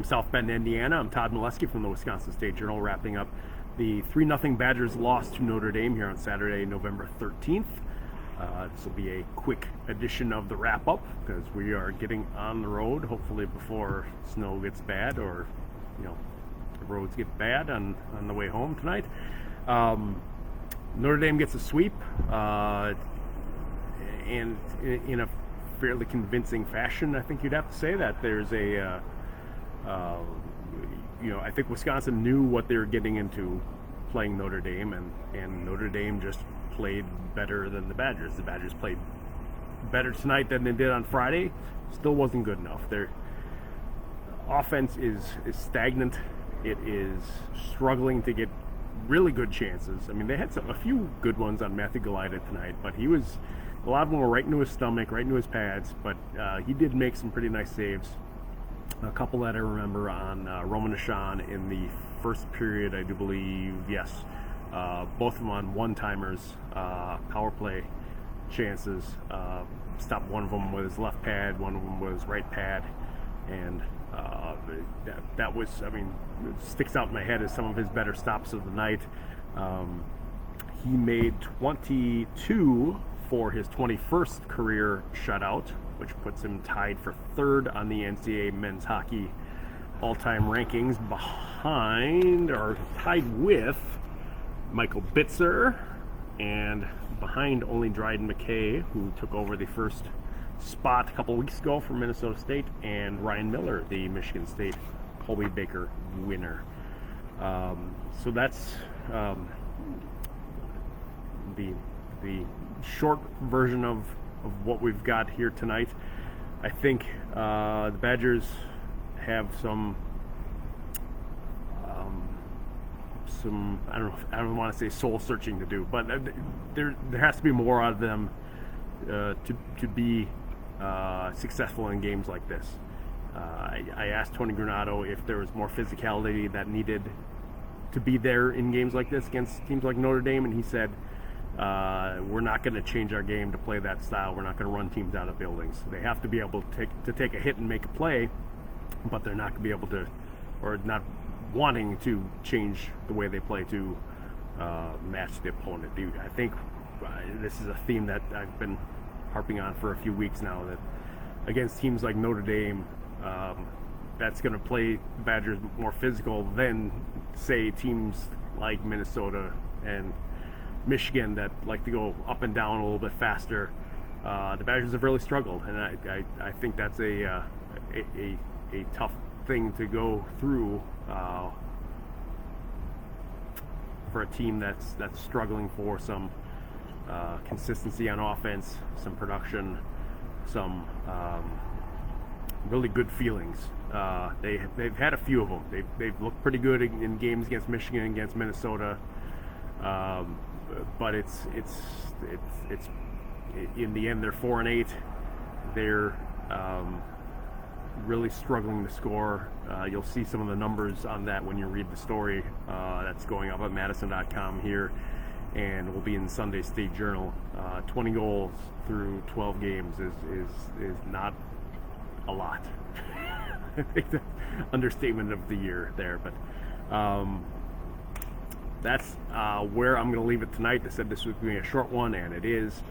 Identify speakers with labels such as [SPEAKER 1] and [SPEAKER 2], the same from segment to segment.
[SPEAKER 1] From South Bend, Indiana, I'm Todd Milewski from the Wisconsin State Journal, wrapping up the 3-0 Badgers loss to Notre Dame here on Saturday, November 13th. This will be a quick edition of the wrap-up because we are getting on the road, hopefully before snow gets bad or, the roads get bad on the way home tonight. Notre Dame gets a sweep, and in a fairly convincing fashion. I think you'd have to say that. There's I think Wisconsin knew what they were getting into playing Notre Dame, and Notre Dame just played better than the Badgers. The Badgers played better tonight than they did on Friday. Still wasn't good enough. Their offense is stagnant. It is struggling to get really good chances. I mean, they had a few good ones on Matthew Galida tonight, but a lot of them were right into his stomach, right into his pads, but he did make some pretty nice saves. A couple that I remember on Roman Ashan in the first period, I do believe, yes. Both of them on one-timers, power play chances. Stopped one of them with his left pad, one of them with his right pad, and that was, it sticks out in my head as some of his better stops of the night. He made 22 for his 21st career shutout, which puts him tied for third on the NCAA men's hockey all-time rankings, tied with Michael Bitzer, and behind only Dryden McKay, who took over the first spot a couple weeks ago from Minnesota State, and Ryan Miller, the Michigan State Colby Baker winner. So that's the short version of what we've got here tonight. I think the Badgers have some I don't want to say soul searching to do, but there has to be more out of them to be successful in games like this. I asked Tony Granato if there was more physicality that needed to be there in games like this against teams like Notre Dame, and he said, we're not going to change our game to play that style. We're not going to run teams out of buildings. They have to be able to take a hit and make a play, but they're not going to be able to, or not wanting to change the way they play to match the opponent. I think this is a theme that I've been harping on for a few weeks now, that against teams like Notre Dame, that's going to play the Badgers more physical than, say, teams like Minnesota and Michigan that like to go up and down a little bit faster. The Badgers have really struggled, and I think that's a tough thing to go through for a team that's struggling for some consistency on offense, some production, some really good feelings. They've had a few of them. They've looked pretty good in games against Michigan, against Minnesota. But it's in the end they're 4-8. They're really struggling to score. You'll see some of the numbers on that when you read the story that's going up at madison.com here, and will be in Sunday State Journal. 20 goals through 12 games is not a lot. I think the understatement of the year there, but that's where I'm going to leave it tonight. I said this was going to be a short one, and it is.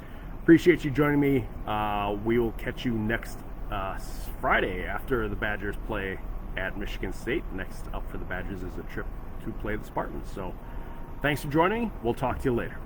[SPEAKER 1] Appreciate you joining me. We will catch you next Friday after the Badgers play at Michigan State. Next up for the Badgers is a trip to play the Spartans. So thanks for joining. We'll talk to you later.